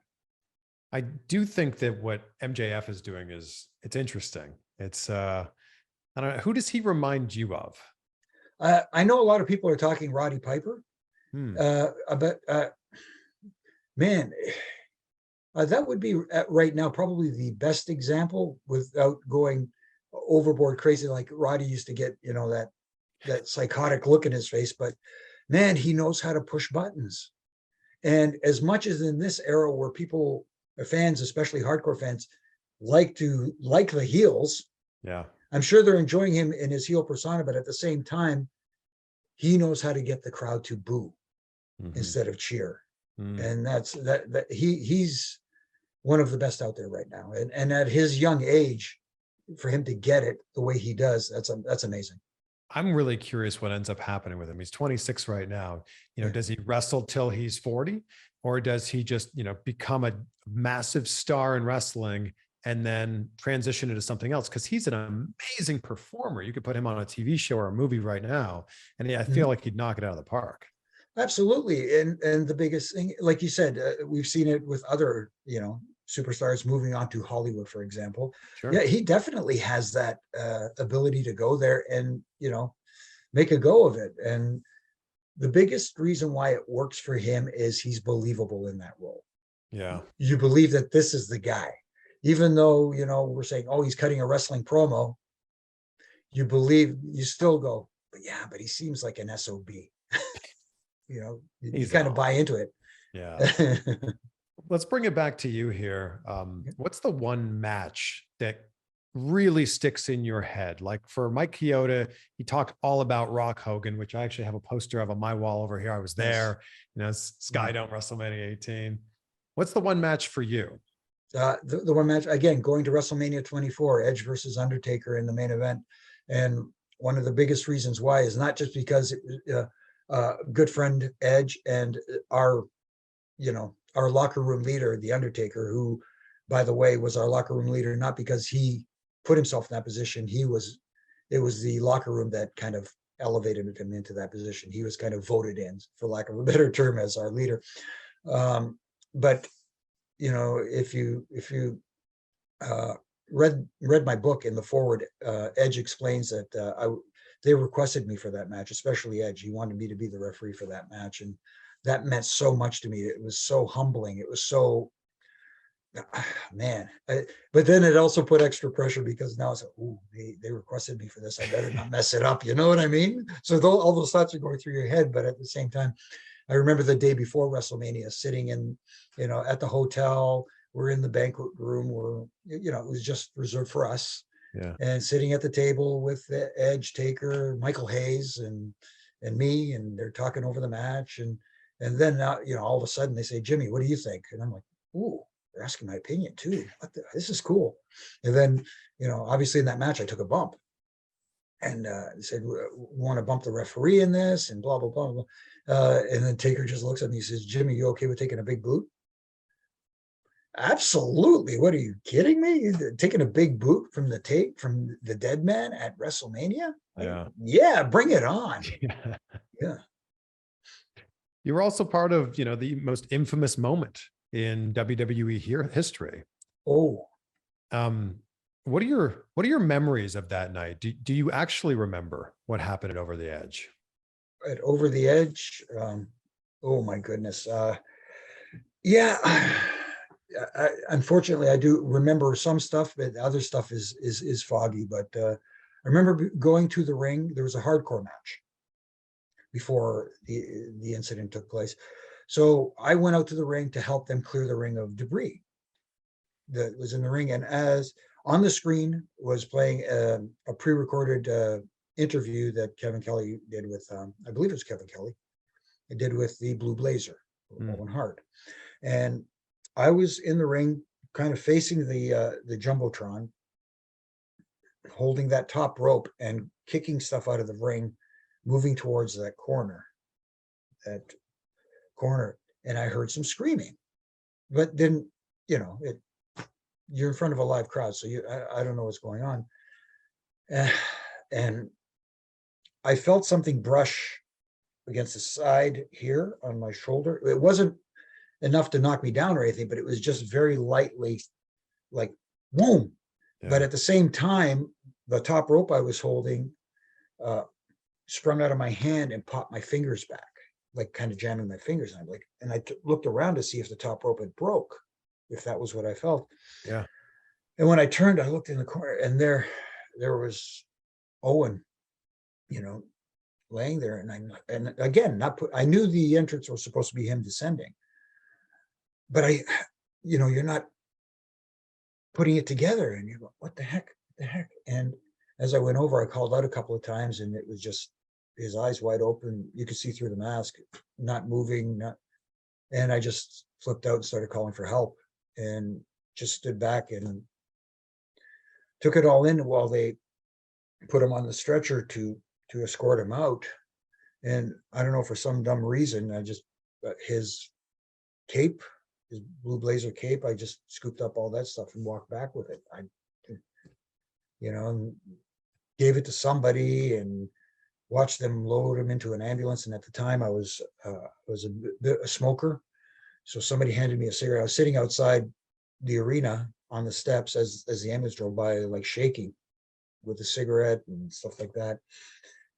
I do think that what MJF is doing it's interesting. It's I don't know, who does he remind you of? I know a lot of people are talking Roddy Piper, but man, that would be right now probably the best example without going overboard crazy like Roddy used to get, that psychotic look in his face. But man, he knows how to push buttons. And as much as in this era where people, fans, especially hardcore fans, like the heels, I'm sure they're enjoying him in his heel persona, but at the same time, he knows how to get the crowd to boo instead of cheer. And that's he's one of the best out there right now. And at his young age, for him to get it the way he does, that's amazing. I'm really curious what ends up happening with him. He's 26 right now. Does he wrestle till he's 40, or does he just, become a massive star in wrestling and then transition into something else, because he's an amazing performer. You could put him on a TV show or a movie right now, and I feel like he'd knock it out of the park. Absolutely. And the biggest thing, like you said, we've seen it with other, superstars moving on to Hollywood, for example. Sure. Yeah, he definitely has that ability to go there and, make a go of it. And the biggest reason why it works for him is he's believable in that role. Yeah. You believe that this is the guy, even though, we're saying, oh, he's cutting a wrestling promo. You still go, but yeah, but he seems like an SOB. You kind of buy into it. Yeah. Let's bring it back to you here. What's the one match that really sticks in your head? Like for Mike Chioda, he talked all about Rock Hogan, which I actually have a poster of on my wall over here. I was there, Skydome WrestleMania 18. What's the one match for you? The one match, again, going to WrestleMania 24, Edge versus Undertaker in the main event. And one of the biggest reasons why is not just because good friend Edge and our locker room leader, the Undertaker, who, by the way, was our locker room leader, not because he put himself in that position. It was the locker room that kind of elevated him into that position. He was kind of voted in, for lack of a better term, as our leader. But if you read my book, in the forward, Edge explains that they requested me for that match, especially Edge. He wanted me to be the referee for that match, and that meant so much to me. It was so humbling. It was so, man. But then it also put extra pressure, because now it's like, ooh, they requested me for this. I better not mess it up. You know what I mean? So all those thoughts are going through your head. But at the same time, I remember the day before WrestleMania, sitting in, at the hotel. We're in the banquet room where, it was just reserved for us. Yeah. And sitting at the table with Edge, Taker, Michael Hayes, and me, and they're talking over the match. And then now, all of a sudden they say, Jimmy, what do you think? And I'm like, ooh, they're asking my opinion too. This is cool. And then, obviously in that match, I took a bump. And they said, we want to bump the referee in this, and blah, blah, blah, blah. And then Taker just looks at me and says, Jimmy, you okay with taking a big boot? Absolutely. What, are you kidding me? Taking a big boot from the dead man at WrestleMania? Yeah. Yeah, bring it on. Yeah. You were also part of, the most infamous moment in WWE history. Oh. What are your memories of that night? Do you actually remember what happened at Over the Edge? At Over the Edge? Oh my goodness. Yeah. Unfortunately, I do remember some stuff, but other stuff is foggy. But I remember going to the ring. There was a hardcore match before the incident took place. So I went out to the ring to help them clear the ring of debris that was in the ring. And as on the screen was playing a pre-recorded interview that Kevin Kelly did with, I believe it was Kevin Kelly, it did with the Blue Blazer, Owen Hart. And I was in the ring, kind of facing the Jumbotron, holding that top rope and kicking stuff out of the ring, moving towards that corner. And I heard some screaming, but then, you're in front of a live crowd, so I don't know what's going on. And I felt something brush against the side here on my shoulder. It wasn't enough to knock me down or anything, but it was just very lightly, like, boom. Yeah. But at the same time, the top rope I was holding sprung out of my hand and popped my fingers back, like kind of jamming my fingers. And I looked around to see if the top rope had broke, if that was what I felt. Yeah. And when I turned, I looked in the corner, and there was Owen, laying there. And again, I knew the entrance was supposed to be him descending, but you're not putting it together, and you go, what the heck? And as I went over, I called out a couple of times, and it was just his eyes wide open. You could see through the mask, not moving, and I just flipped out and started calling for help, and just stood back and took it all in while they put him on the stretcher to escort him out. And I don't know, for some dumb reason, I just his cape, his blue blazer cape. I just scooped up all that stuff and walked back with it. And gave it to somebody and watched them load him into an ambulance. And at the time I was a smoker. So somebody handed me a cigarette. I was sitting outside the arena on the steps as the ambulance drove by, like shaking with a cigarette and stuff like that.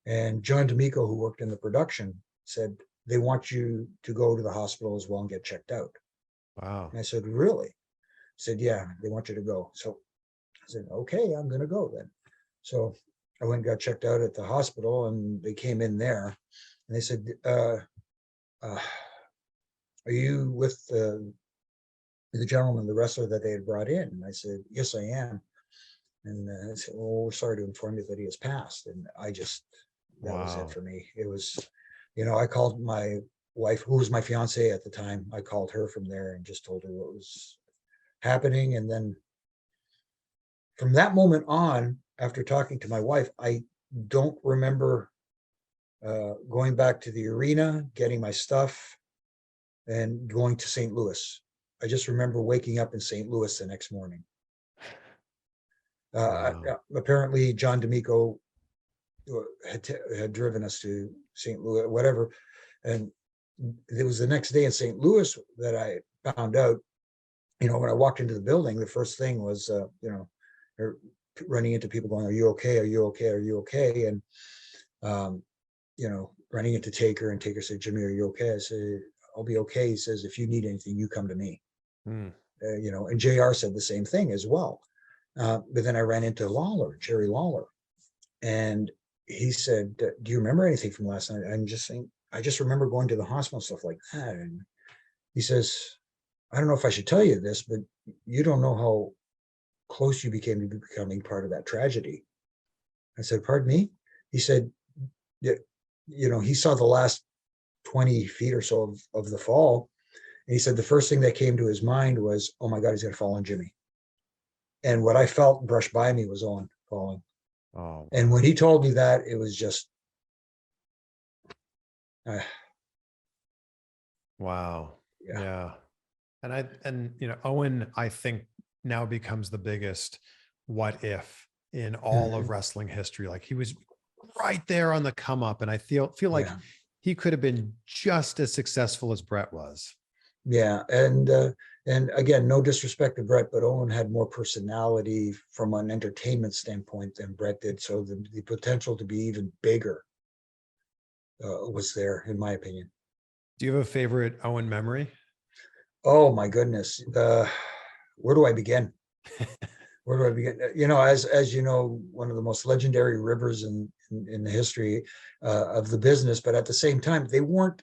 And John D'Amico, who worked in the production, said, they want you to go to the hospital as well and get checked out. Wow. And I said, really? He said, yeah, they want you to go. So I said, okay, I'm going to go then. So I went and got checked out at the hospital, and they came in there and they said, are you with the gentleman, the wrestler that they had brought in? And I said, yes, I am. And I said, well, we're sorry to inform you that he has passed. And that was it for me. It was, I called my wife, who was my fiance at the time. I called her from there and just told her what was happening. And then from that moment on, after talking to my wife, I don't remember going back to the arena, getting my stuff, and going to St. Louis. I just remember waking up in St. Louis the next morning. Apparently, John D'Amico had driven us to St. Louis, whatever. And it was the next day in St. Louis that I found out, when I walked into the building, the first thing was, running into people going, are you okay? Are you okay? Are you okay? And, running into Taker, and Taker said, Jimmy, are you okay? I said, I'll be okay. He says, if you need anything, you come to me. And JR said the same thing as well. But then I ran into Jerry Lawler, and he said, do you remember anything from last night? I'm just saying, I just remember going to the hospital and stuff like that. And he says, I don't know if I should tell you this, but you don't know how close you became to becoming part of that tragedy. I said, pardon me? He said, he saw the last 20 feet or so of the fall. And he said, the first thing that came to his mind was, oh my God, he's going to fall on Jimmy. And what I felt brushed by me was Owen falling. Oh, wow. And when he told me that, it was just, wow. Yeah. And Owen, I think, now becomes the biggest what if in all of wrestling history. Like, he was right there on the come up, and I feel like he could have been just as successful as Brett was. Yeah. And again, no disrespect to Brett, but Owen had more personality from an entertainment standpoint than Brett did. So the potential to be even bigger was there, in my opinion. Do you have a favorite Owen memory? Oh my goodness. Where do I begin? Where do I begin? As you know, one of the most legendary rivers in the history of the business, but at the same time, they weren't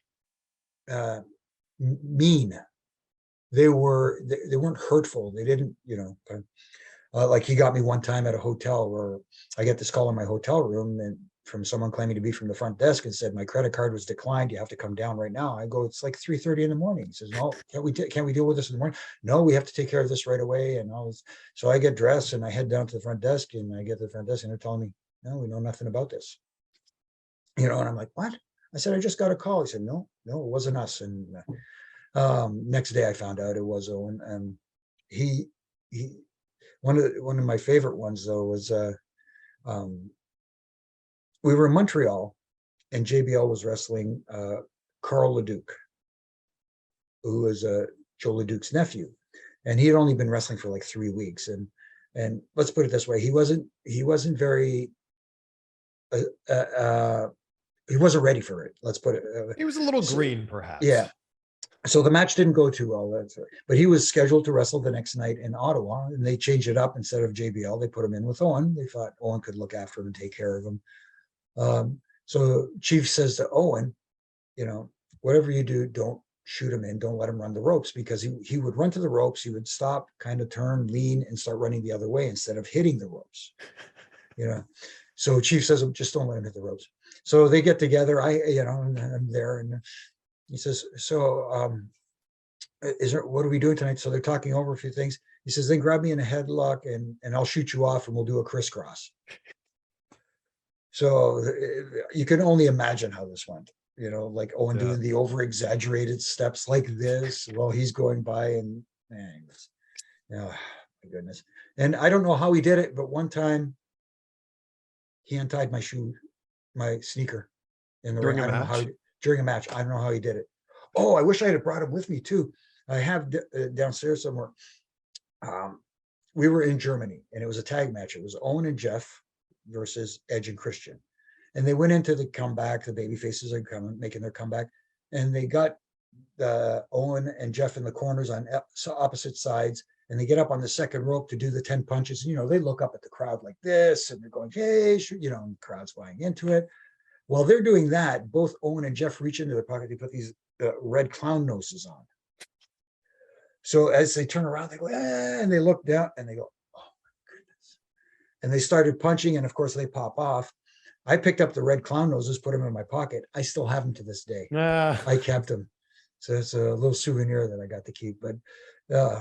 mean. They weren't hurtful. They didn't, like, he got me one time at a hotel where I get this call in my hotel room, and from someone claiming to be from the front desk, and said, my credit card was declined. You have to come down right now. I go, it's like 3:30 in the morning. He says, no, can't we deal with this in the morning? No, we have to take care of this right away. And all this. So I get dressed and I head down to the front desk, and I get to the front desk, and they're telling me, no, we know nothing about this. And I'm like, what? I said, I just got a call. He said, no, it wasn't us. And next day I found out it was Owen. And he one of my favorite ones though was we were in Montreal, and JBL was wrestling Carl Leduc, who was Joe Leduc's nephew, and he had only been wrestling for like 3 weeks. And let's put it this way, he wasn't very he wasn't ready for it. Let's put it. He was a little green, perhaps. Yeah. So the match didn't go too well. But he was scheduled to wrestle the next night in Ottawa, and they changed it up. Instead of JBL, they put him in with Owen. They thought Owen could look after him and take care of him. So Chief says to Owen, whatever you do, don't shoot him in, don't let him run the ropes, because he would run to the ropes, he would stop, kind of turn, lean, and start running the other way instead of hitting the ropes. So Chief says, just don't let him hit the ropes. So they get together. And I'm there, and he says, so what are we doing tonight? So they're talking over a few things. He says, then grab me in a headlock and I'll shoot you off, and we'll do a crisscross. So you can only imagine how this went. like Owen doing the over-exaggerated steps like this while he's going by, and man, oh my goodness. And I don't know how he did it, but one time he untied my shoe, my sneaker in the ring. During a I don't know how match? during a match. I don't know how he did it. Oh, I wish I had brought him with me too. I have downstairs somewhere. We were in Germany and it was a tag match. It was Owen and Jeff versus Edge and Christian. And they went into the comeback. The baby faces are coming, making their comeback. And they got Owen and Jeff in the corners on opposite sides. And they get up on the second rope to do the 10 punches. And, they look up at the crowd like this and they're going, hey, and the crowd's buying into it. While they're doing that, both Owen and Jeff reach into their pocket. They put these red clown noses on. So as they turn around, they go, and they look down and they go, oh my goodness. And they started punching. And of course they pop off. I picked up the red clown noses, put them in my pocket. I still have them to this day. I kept them. So it's a little souvenir that I got to keep, but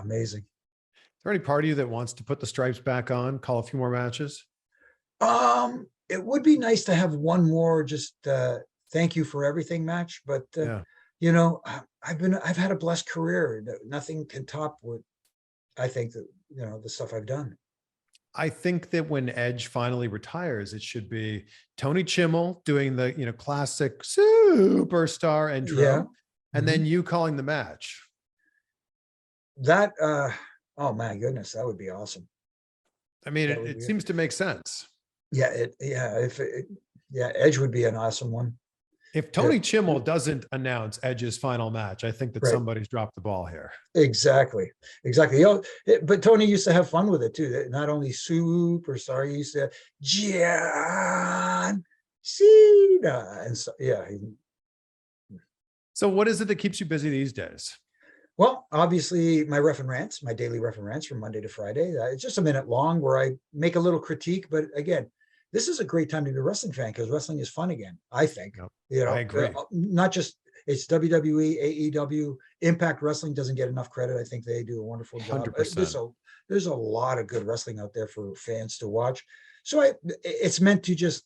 amazing. Is there any part of you that wants to put the stripes back on, call a few more matches? It would be nice to have one more just thank you for everything match, but I've had a blessed career. Nothing can top what I think that, the stuff I've done. I think that when Edge finally retires, it should be Tony Chimmel doing the, classic superstar intro. Yeah. And then you calling the match. That, oh my goodness, that would be awesome. I mean, it seems to make sense. Yeah. Edge would be an awesome one. If Tony Chimmel doesn't announce Edge's final match, I think that somebody's dropped the ball here. Exactly. But Tony used to have fun with it too. Not only superstar, he used to John Cena, and so So what is it that keeps you busy these days? Well, obviously my ReffinRANTS, my daily ReffinRANTS from Monday to Friday. It's just a minute long where I make a little critique, but again, this is a great time to be a wrestling fan because wrestling is fun again, I think. I agree. Not just it's WWE, AEW, Impact Wrestling doesn't get enough credit. I think they do a wonderful job. 100%. There's a lot of good wrestling out there for fans to watch. So it's meant to just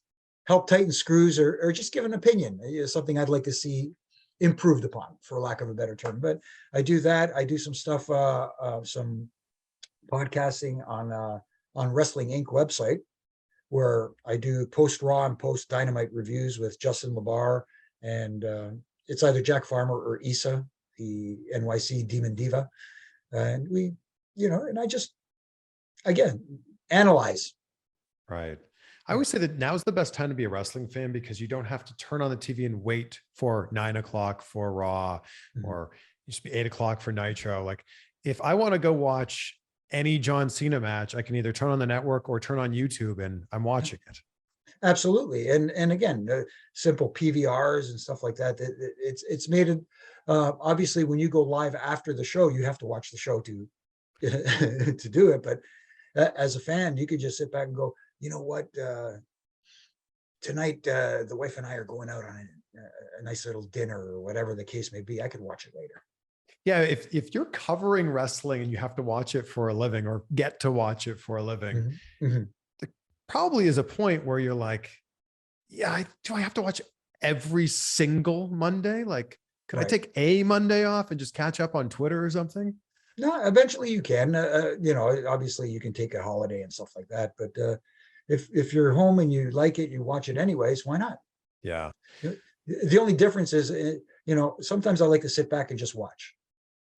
help tighten screws or just give an opinion. It's something I'd like to see improved upon, for lack of a better term. But I do that. I do some stuff, some podcasting on Wrestling Inc. website, where I do post Raw and post Dynamite reviews with Justin LaBar, and it's either Jack Farmer or Issa, the NYC Demon Diva, and we, and I just again analyze. Right. I always say that now's the best time to be a wrestling fan because you don't have to turn on the TV and wait for 9 o'clock for Raw, or it used to be 8 o'clock for Nitro. Like if I want to go watch any John Cena match, I can either turn on the network or turn on YouTube and I'm watching it. Absolutely. And again, simple PVRs and stuff like that. It's made it, obviously when you go live after the show, you have to watch the show to do it. But as a fan, you could just sit back and go, you know what, tonight, the wife and I are going out on a nice little dinner or whatever the case may be. I could watch it later. Yeah, if you're covering wrestling and you have to watch it for a living or get to watch it for a living, there probably is a point where you're like, yeah, do I have to watch every single Monday? Like, could I take a Monday off and just catch up on Twitter or something? No, eventually you can. Obviously you can take a holiday and stuff like that. But if you're home and you like it, you watch it anyways, why not? Yeah. The only difference is, sometimes I like to sit back and just watch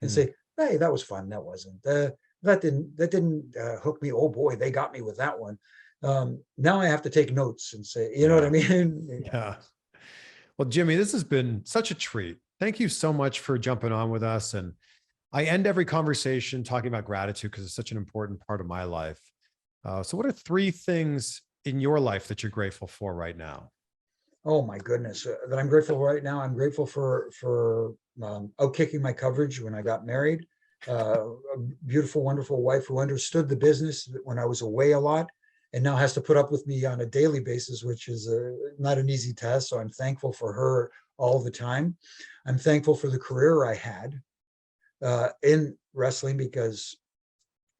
and say, hey, that was fun. That wasn't, that didn't hook me. Oh boy, they got me with that one. Now I have to take notes and say, you know what I mean? Yeah. Well, Jimmy, this has been such a treat. Thank you so much for jumping on with us. And I end every conversation talking about gratitude because it's such an important part of my life. So what are 3 things in your life that you're grateful for right now? Oh my goodness, that I'm grateful right now. I'm grateful for outkicking my coverage when I got married. A beautiful, wonderful wife who understood the business when I was away a lot, and now has to put up with me on a daily basis, which is not an easy task. So I'm thankful for her all the time. I'm thankful for the career I had in wrestling because,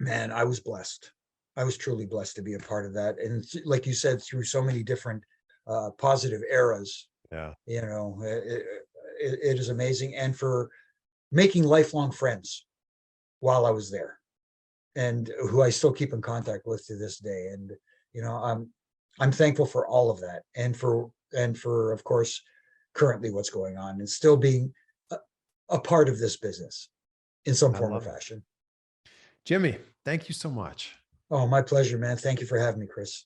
man, I was blessed. I was truly blessed to be a part of that. And like you said, through so many different positive eras Yeah. You know, it is amazing. And for making lifelong friends while I was there, and who I still keep in contact with to this day. And, you know, I'm thankful for all of that. And for, of course, currently what's going on and still being a part of this business in some I form or love it. fashion. Jimmy, thank you so much. Oh, my pleasure, man. Thank you for having me, Chris.